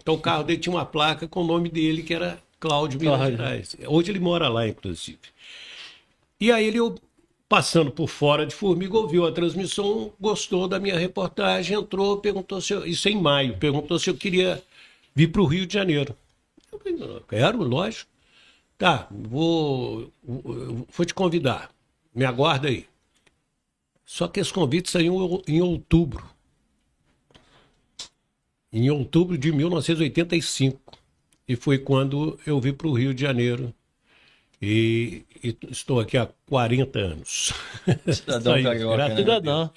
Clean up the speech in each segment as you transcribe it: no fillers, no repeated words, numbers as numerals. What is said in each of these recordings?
Então o carro dele tinha uma placa com o nome dele, que era Cláudio Minas Gerais. Hoje ele mora lá, inclusive. E aí ele, passando por fora de Formiga, ouviu a transmissão, gostou da minha reportagem, entrou, perguntou se eu, isso em maio, perguntou se eu queria vir para o Rio de Janeiro. Eu falei, não, quero, lógico. Tá, vou te convidar. Me aguarda aí. Só que esse convite saiu em outubro. Em outubro de 1985. E foi quando eu vim para o Rio de Janeiro. E estou aqui há 40 anos. Cidadão Só isso, carioca, graças né? a Deus.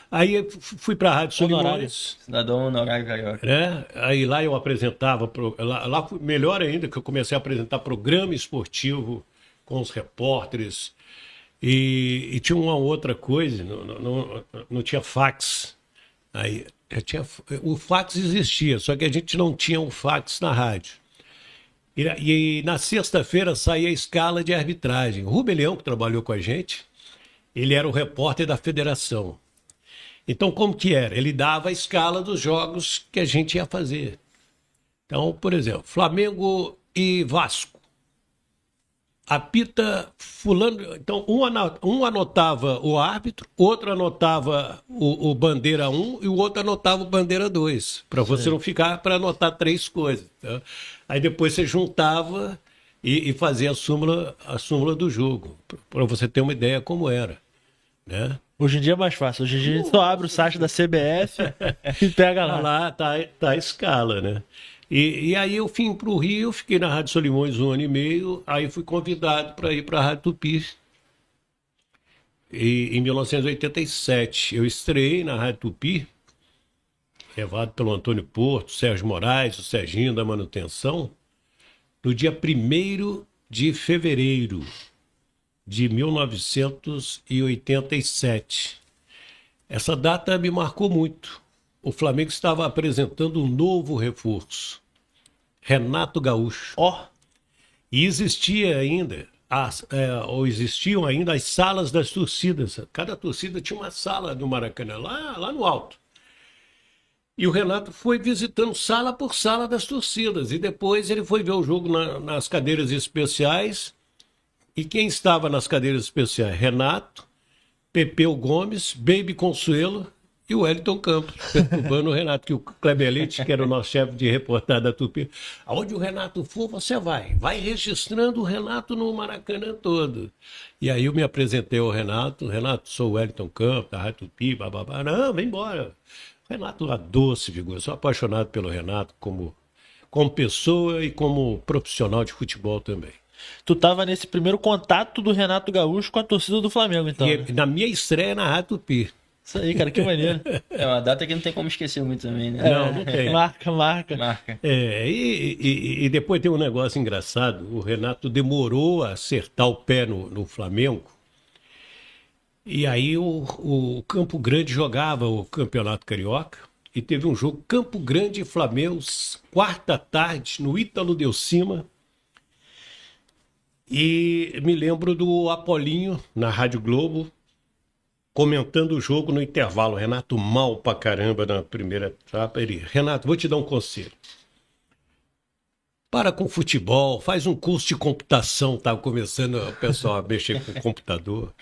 Aí eu fui para a Rádio Honorário. Solimões, Cidadão honorário carioca. né? Aí lá eu apresentava, lá foi melhor ainda, que eu comecei a apresentar programa esportivo com os repórteres. E tinha uma outra coisa, não tinha fax. Aí, o fax existia, só que a gente não tinha o fax na rádio. E na sexta-feira saía a escala de arbitragem. O Rubem Leão, que trabalhou com a gente, ele era o repórter da federação. Então, como que era? Ele dava a escala dos jogos que a gente ia fazer. Então, por exemplo, Flamengo e Vasco. Apita fulano. Então, um anotava o árbitro, outro anotava o bandeira 1 e o outro anotava o bandeira 2, para você não ficar para anotar três coisas. Tá? Aí depois você juntava e fazia a súmula do jogo, para você ter uma ideia como era. Né? Hoje em dia é mais fácil. Hoje em dia a gente só abre o site da CBF e pega Tá lá. lá, tá a escala, né? E aí eu vim para o Rio, fiquei na Rádio Solimões 1 ano e meio, aí fui convidado para ir para a Rádio Tupi. E em 1987 eu estreiei na Rádio Tupi, levado pelo Antônio Porto, Sérgio Moraes, o Serginho da manutenção, no dia 1º de fevereiro de 1987. Essa data me marcou muito. O Flamengo estava apresentando um novo reforço, Renato Gaúcho. Ó, E existia ainda, ou existiam ainda as salas das torcidas. Cada torcida tinha uma sala no Maracanã, lá no alto. E o Renato foi visitando sala por sala das torcidas. E depois ele foi ver o jogo nas cadeiras especiais. E quem estava nas cadeiras especiais? Renato, Pepeu Gomes, Baby Consuelo e o Wellington Campos, perturbando o Renato, que o Kleber Leite, que era o nosso chefe de reportagem da Tupi, aonde o Renato for, você vai registrando o Renato no Maracanã todo. E aí eu me apresentei ao Renato, sou o Wellington Campos, da Rádio Tupi, bababá, não, vem embora. Renato, uma doce figura, sou apaixonado pelo Renato como pessoa e como profissional de futebol também. tu tava nesse primeiro contato do Renato Gaúcho com a torcida do Flamengo, então. Né? E na minha estreia na Rádio Tupi. Isso aí, cara, que maneiro. É uma data que não tem como esquecer muito também, né? Não tem. Marca. Marca. E depois tem um negócio engraçado. O Renato demorou a acertar o pé no Flamengo. E aí o Campo Grande jogava o Campeonato Carioca. E teve um jogo Campo Grande e Flamengo, quarta tarde, no Ítalo Delcima. E me lembro do Apolinho, na Rádio Globo, comentando o jogo no intervalo. Renato mal pra caramba na primeira etapa. Ele, Renato, vou te dar um conselho. Para com futebol, faz um curso de computação. Estava começando o pessoal a mexer com o computador.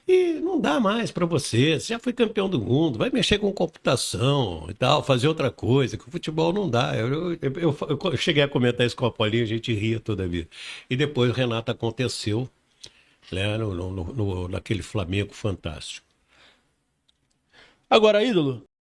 E não dá mais para você. Você já foi campeão do mundo. Vai mexer com computação e tal, fazer outra coisa, que o futebol não dá. Eu cheguei a comentar isso com a Paulinha, a gente ria toda a vida. E depois o Renato aconteceu, né, naquele Flamengo fantástico. Agora, ídolo,